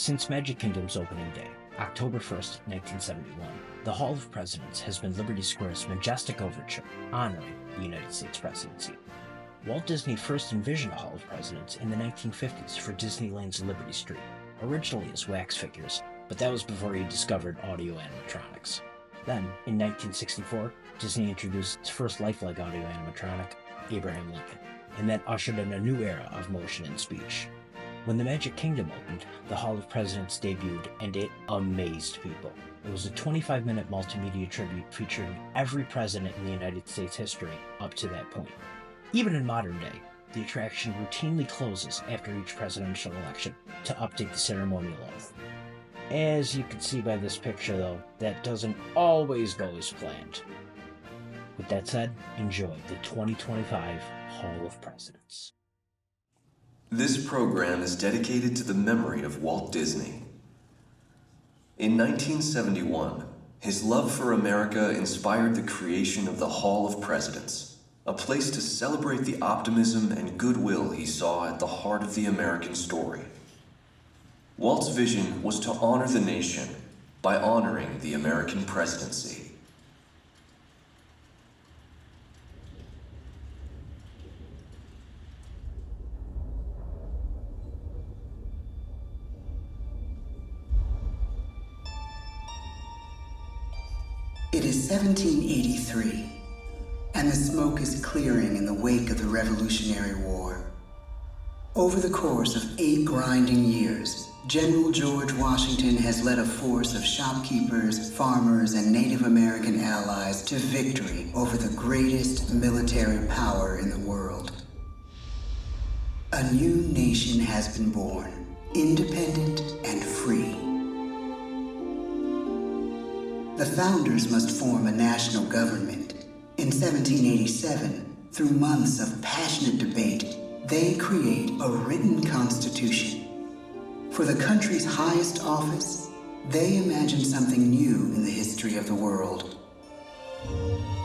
Since Magic Kingdom's opening day, October 1st, 1971, the Hall of Presidents has been Liberty Square's majestic overture honoring the United States presidency. Walt Disney first envisioned a Hall of Presidents in the 1950s for Disneyland's Liberty Street, originally as wax figures, but that was before he discovered audio animatronics. Then, in 1964, Disney introduced its first lifelike audio animatronic, Abraham Lincoln, and that ushered in a new era of motion and speech. When the Magic Kingdom opened, the Hall of Presidents debuted, and it amazed people. It was a 25-minute multimedia tribute featuring every president in the United States history up to that point. Even in modern day, the attraction routinely closes after each presidential election to update the ceremonial oath. As you can see by this picture, though, that doesn't always go as planned. With that said, enjoy the 2025 Hall of Presidents. This program is dedicated to the memory of Walt Disney. In 1971, his love for America inspired the creation of the Hall of Presidents, a place to celebrate the optimism and goodwill he saw at the heart of the American story. Walt's vision was to honor the nation by honoring the American presidency. It is 1783, and the smoke is clearing in the wake of the Revolutionary War. Over the course of 8 grinding years, General George Washington has led a force of shopkeepers, farmers, and Native American allies to victory over the greatest military power in the world. A new nation has been born, independent and free. The founders must form a national government. In 1787, through months of passionate debate, they create a written constitution. For the country's highest office, they imagine something new in the history of the world.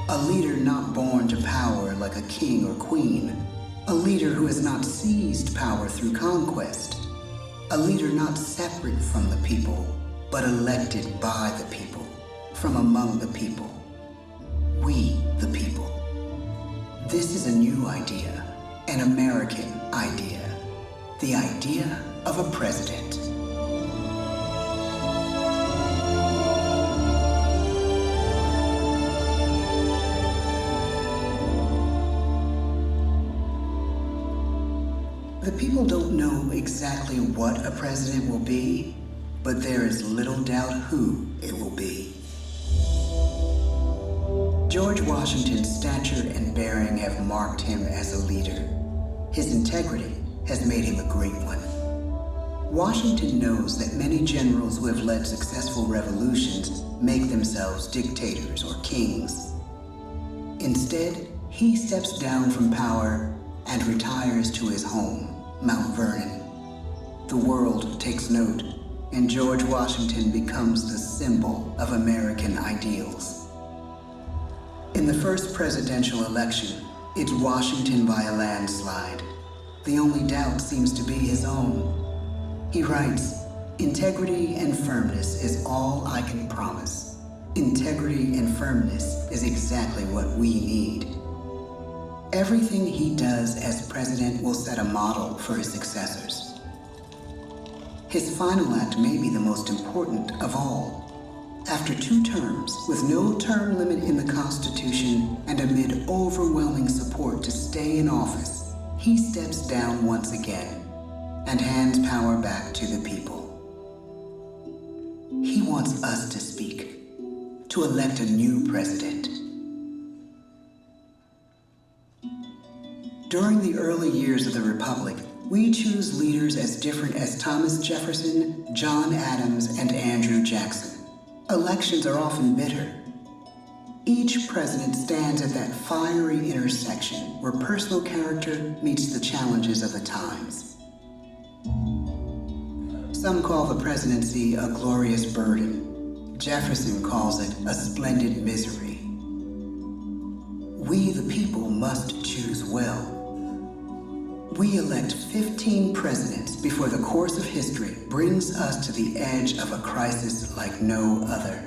A leader not born to power like a king or queen. A leader who has not seized power through conquest. A leader not separate from the people, but elected by the people. From among the people. We, the people. This is a new idea, an American idea. The idea of a president. The people don't know exactly what a president will be, but there is little doubt who it will be. George Washington's stature and bearing have marked him as a leader. His integrity has made him a great one. Washington knows that many generals who have led successful revolutions make themselves dictators or kings. Instead, he steps down from power and retires to his home, Mount Vernon. The world takes note, and George Washington becomes the symbol of American ideals. In the first presidential election, it's Washington by a landslide. The only doubt seems to be his own. He writes, "Integrity and firmness is all I can promise. Integrity and firmness is exactly what we need." Everything he does as president will set a model for his successors. His final act may be the most important of all. After 2 terms, with no term limit in the Constitution and amid overwhelming support to stay in office, he steps down once again and hands power back to the people. He wants us to speak, to elect a new president. During the early years of the Republic, we choose leaders as different as Thomas Jefferson, John Adams, and Andrew Jackson. Elections are often bitter. Each president stands at that fiery intersection where personal character meets the challenges of the times. Some call the presidency a glorious burden. Jefferson calls it a splendid misery. We, the people, must choose well. We elect 15 presidents before the course of history brings us to the edge of a crisis like no other.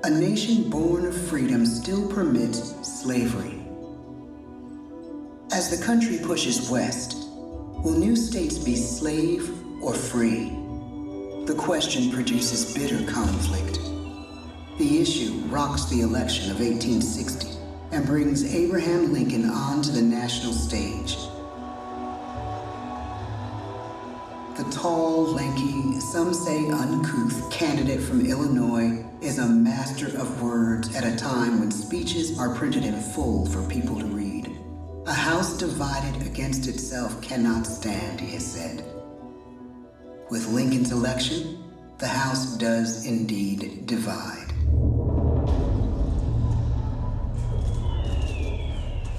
A nation born of freedom still permits slavery. As the country pushes west, will new states be slave or free? The question produces bitter conflict. The issue rocks the election of 1860 and brings Abraham Lincoln onto the national stage. The tall, lanky, some say uncouth candidate from Illinois is a master of words at a time when speeches are printed in full for people to read. A house divided against itself cannot stand, he has said. With Lincoln's election, the House does indeed divide.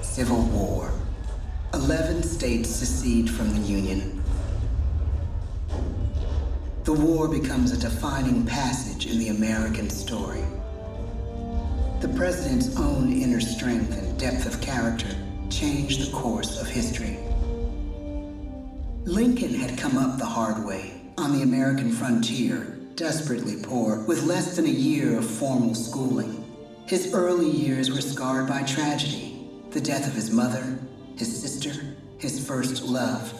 Civil War. 11 states secede from the Union. The war becomes a defining passage in the American story. The president's own inner strength and depth of character changed the course of history. Lincoln had come up the hard way on the American frontier, desperately poor, with less than a year of formal schooling. His early years were scarred by tragedy, the death of his mother, his sister, his first love.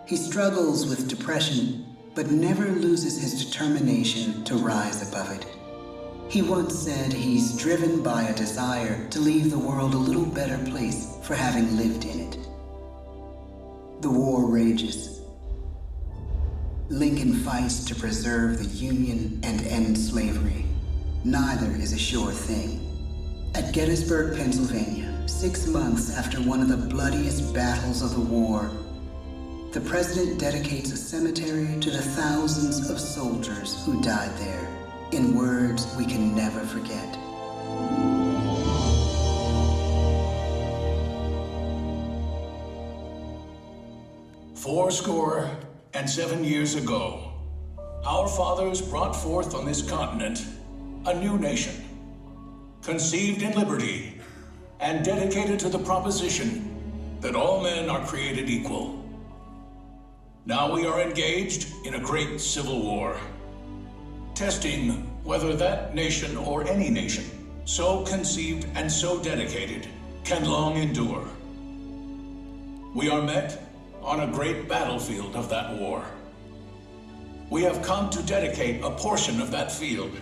He struggles with depression, but never loses his determination to rise above it. He once said he's driven by a desire to leave the world a little better place for having lived in it. The war rages. Lincoln fights to preserve the Union and end slavery. Neither is a sure thing. At Gettysburg, Pennsylvania, 6 months after one of the bloodiest battles of the war, the president dedicates a cemetery to the thousands of soldiers who died there, in words we can never forget. Fourscore and 7 years ago, our fathers brought forth on this continent a new nation, conceived in liberty and dedicated to the proposition that all men are created equal. Now we are engaged in a great civil war, testing whether that nation or any nation, so conceived and so dedicated, can long endure. We are met on a great battlefield of that war. We have come to dedicate a portion of that field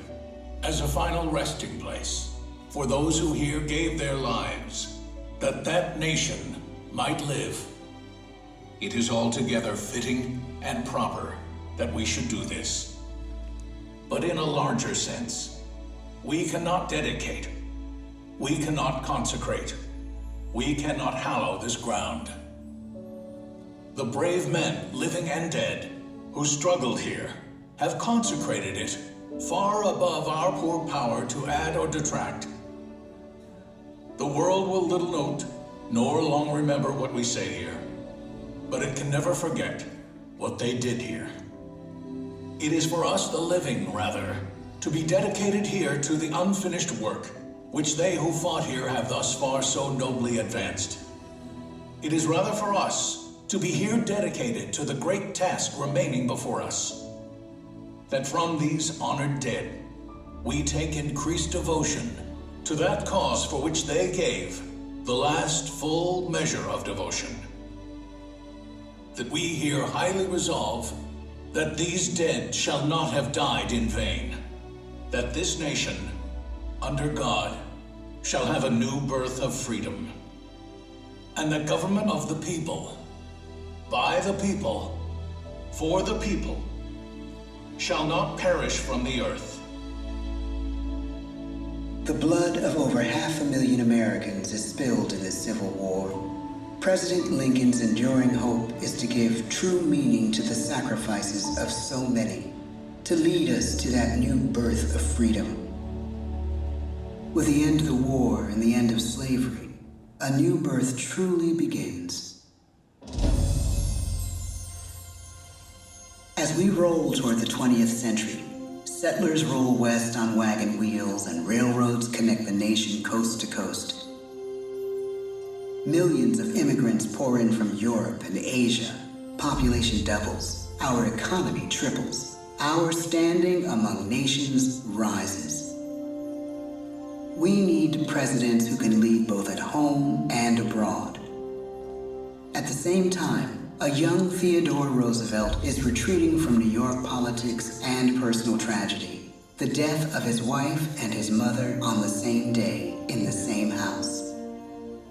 as a final resting place for those who here gave their lives, that that nation might live. It is altogether fitting and proper that we should do this. But in a larger sense, we cannot dedicate, we cannot consecrate, we cannot hallow this ground. The brave men, living and dead, who struggled here, have consecrated it far above our poor power to add or detract. The world will little note, nor long remember what we say here, but it can never forget what they did here. It is for us, the living, rather, to be dedicated here to the unfinished work which they who fought here have thus far so nobly advanced. It is rather for us to be here dedicated to the great task remaining before us, that from these honored dead we take increased devotion to that cause for which they gave the last full measure of devotion. That we here highly resolve that these dead shall not have died in vain, that this nation, under God, shall have a new birth of freedom, and the government of the people, by the people, for the people, shall not perish from the earth. The blood of over 500,000 Americans is spilled in this Civil War. President Lincoln's enduring hope is to give true meaning to the sacrifices of so many, to lead us to that new birth of freedom. With the end of the war and the end of slavery, a new birth truly begins. As we roll toward the 20th century, settlers roll west on wagon wheels and railroads connect the nation coast to coast. Millions of immigrants pour in from Europe and Asia. Population doubles. Our economy triples. Our standing among nations rises. We need presidents who can lead both at home and abroad. At the same time, a young Theodore Roosevelt is retreating from New York politics and personal tragedy. The death of his wife and his mother on the same day in the same house.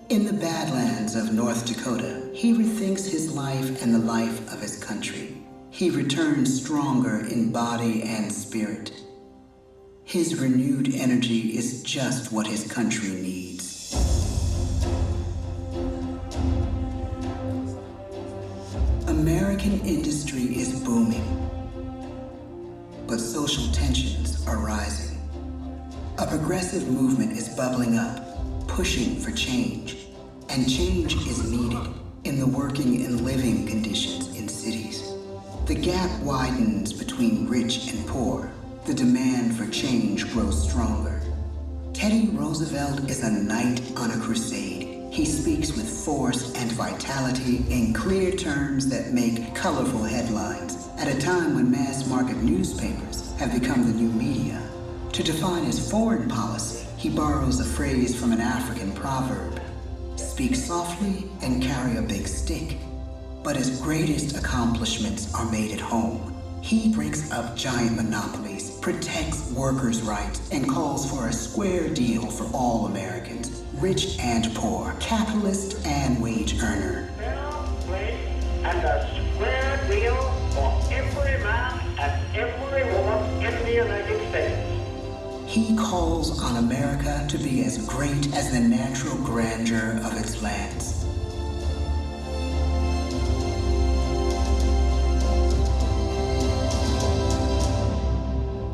In the Badlands of North Dakota, he rethinks his life and the life of his country. He returns stronger in body and spirit. His renewed energy is just what his country needs. American industry is booming, but social tensions are rising. A progressive movement is bubbling up, pushing for change, and change is needed in the working and living conditions in cities. The gap widens between rich and poor. The demand for change grows stronger. Teddy Roosevelt is a knight on a crusade. He speaks with force and vitality in clear terms that make colorful headlines at a time when mass-market newspapers have become the new media. To define his foreign policy, he borrows a phrase from an African proverb: speak softly and carry a big stick. But his greatest accomplishments are made at home. He breaks up giant monopolies, protects workers' rights, and calls for a square deal for all Americans, rich and poor, capitalist and wage earner. Fair play and a square deal for every man and every woman in the United States. He calls on America to be as great as the natural grandeur of its lands.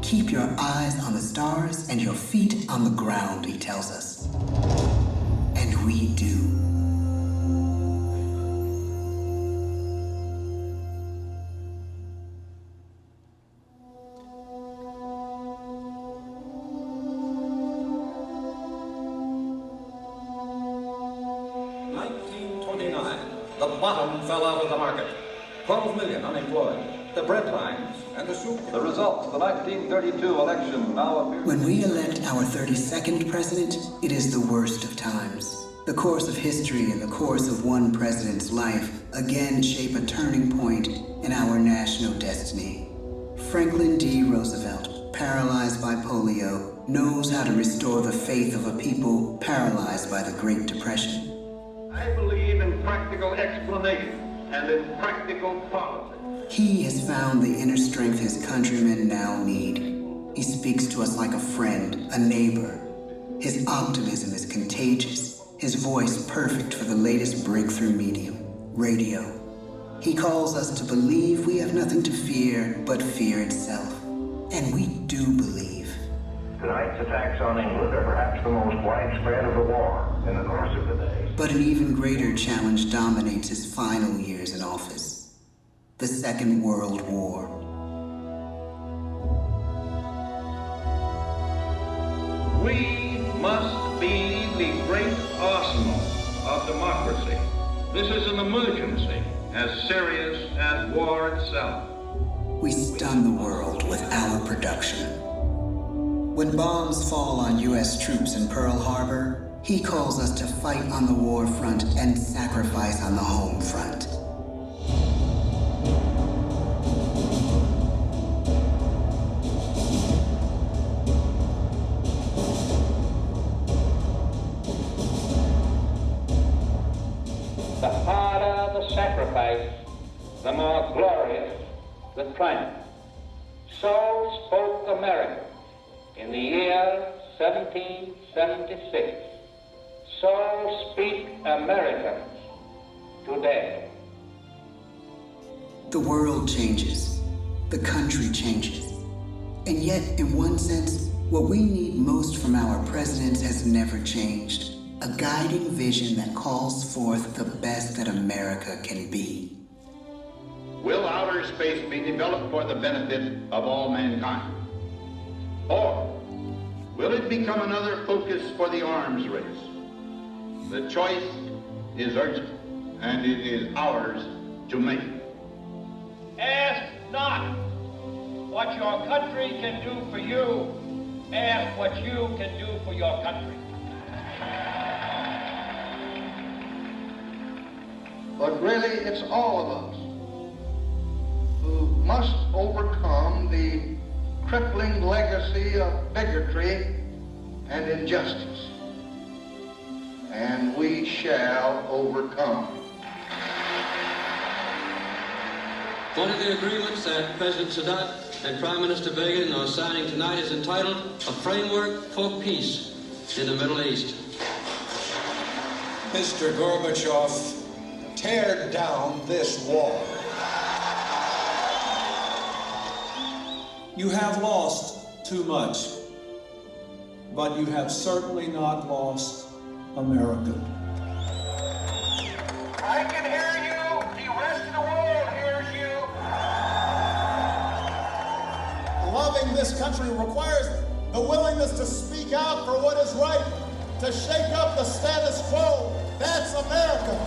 Keep your eyes on the stars and your feet on the ground, he tells us. And we do. The bottom fell out of the market. 12 million unemployed. The bread lines and the soup. The results of the 1932 election now appear. When we elect our 32nd president, it is the worst of times. The course of history and the course of one president's life again shape a turning point in our national destiny. Franklin D. Roosevelt, paralyzed by polio, knows how to restore the faith of a people paralyzed by the Great Depression. I believe in practical explanation and in practical policy. He has found the inner strength his countrymen now need. He speaks to us like a friend, a neighbor. His optimism is contagious, his voice perfect for the latest breakthrough medium, radio. He calls us to believe we have nothing to fear but fear itself. And we do believe. Tonight's attacks on England are perhaps the most widespread of the war in the course of the day. But an even greater challenge dominates his final years in office. The Second World War. We must be the great arsenal of democracy. This is an emergency as serious as war itself. We stun the world with our production. When bombs fall on U.S. troops in Pearl Harbor, he calls us to fight on the war front and sacrifice on the home front. The harder the sacrifice, the more glorious the triumph. So spoke America in the year 1776. So speak Americans today. The world changes. The country changes. And yet, in one sense, what we need most from our presidents has never changed. A guiding vision that calls forth the best that America can be. Will outer space be developed for the benefit of all mankind? Or will it become another focus for the arms race? The choice is urgent, and it is ours to make. Ask not what your country can do for you. Ask what you can do for your country. But really, it's all of us who must overcome the crippling legacy of bigotry and injustice. And we shall overcome. One of the agreements that President Sadat and Prime Minister Begin are signing tonight is entitled A Framework for Peace in the Middle East. Mr. Gorbachev, tear down this wall. You have lost too much, but you have certainly not lost America. I can hear you. The rest of the world hears you. Loving this country requires the willingness to speak out for what is right, to shake up the status quo. That's America.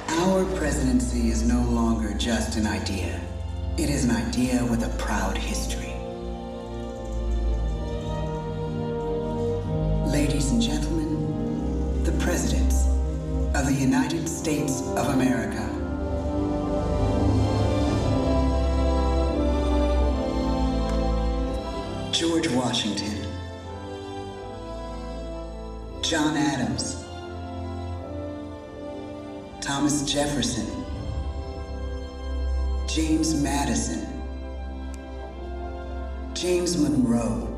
Our presidency is no longer just an idea. It is an idea with a proud history. Ladies and gentlemen, the presidents of the United States of America. George Washington, John Adams, Thomas Jefferson, James Madison, James Monroe,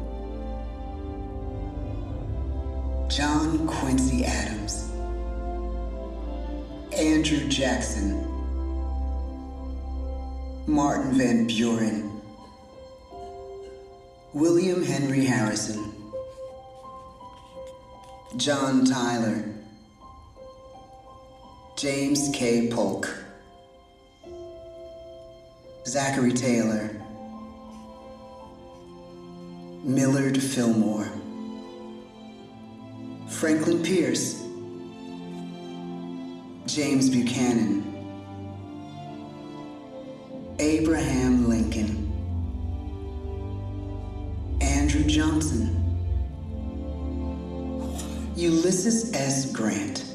John Quincy Adams, Andrew Jackson, Martin Van Buren, William Henry Harrison, John Tyler, James K. Polk, Zachary Taylor, Millard Fillmore, Franklin Pierce, James Buchanan, Abraham Lincoln, Andrew Johnson, Ulysses S. Grant,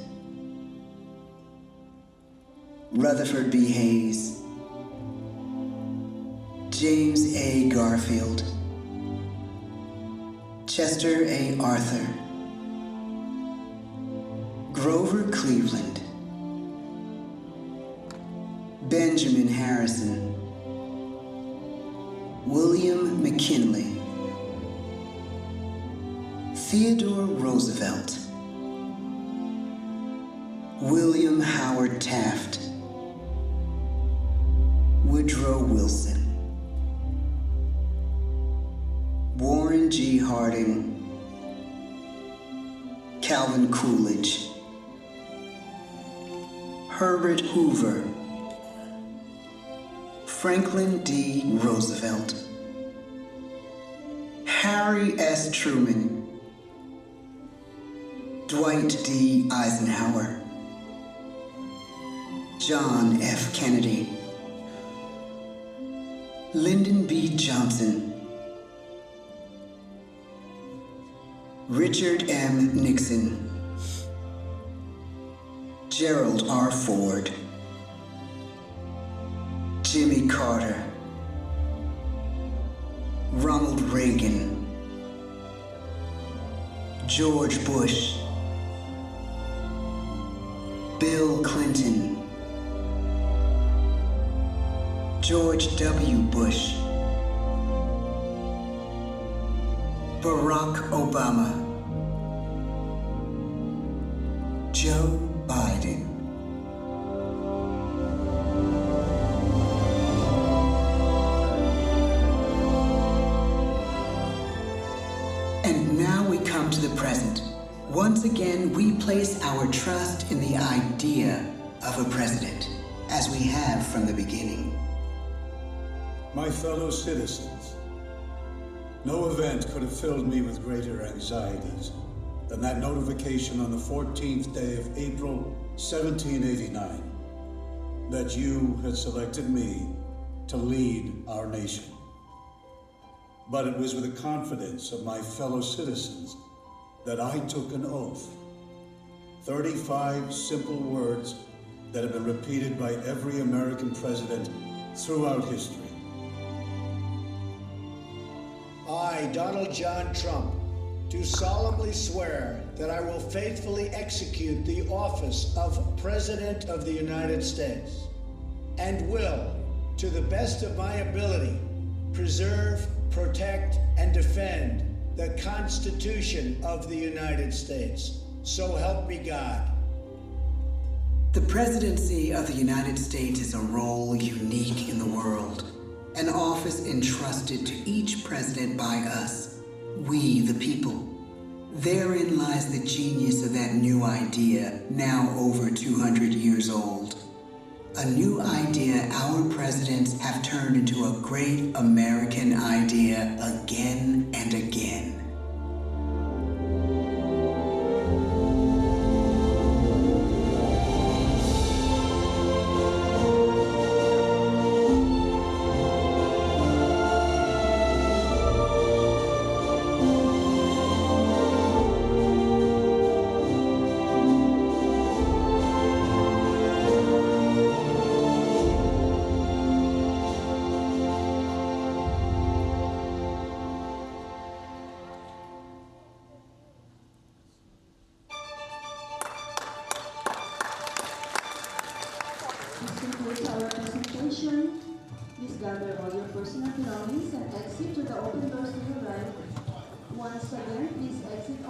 Rutherford B. Hayes, James A. Garfield, Chester A. Arthur, Grover Cleveland, Benjamin Harrison, William McKinley, Theodore Roosevelt, William Howard Taft, Woodrow Wilson, Warren G. Harding, Calvin Coolidge, Herbert Hoover, Franklin D. Roosevelt, Harry S. Truman, Dwight D. Eisenhower, John F. Kennedy, Lyndon B. Johnson, Richard M. Nixon, Gerald R. Ford, Jimmy Carter, Ronald Reagan, George Bush, Bill Clinton, George W. Bush, Barack Obama, Joe Biden. And now we come to the present. Once again, we place our trust in the idea of a president, as we have from the beginning. My fellow citizens, no event could have filled me with greater anxieties and that notification on the 14th day of April, 1789, that you had selected me to lead our nation. But it was with the confidence of my fellow citizens that I took an oath. 35 simple words that have been repeated by every American president throughout history. I, Donald John Trump, do solemnly swear that I will faithfully execute the office of President of the United States and will, to the best of my ability, preserve, protect, and defend the Constitution of the United States. So help me God. The presidency of the United States is a role unique in the world, an office entrusted to each president by us, we the people. Therein lies the genius of that new idea, now over 200 years old. A new idea our presidents have turned into a great American idea again and again. Our presentation. Please gather all your personal belongings and exit to the open doors to your right. Once again, please exit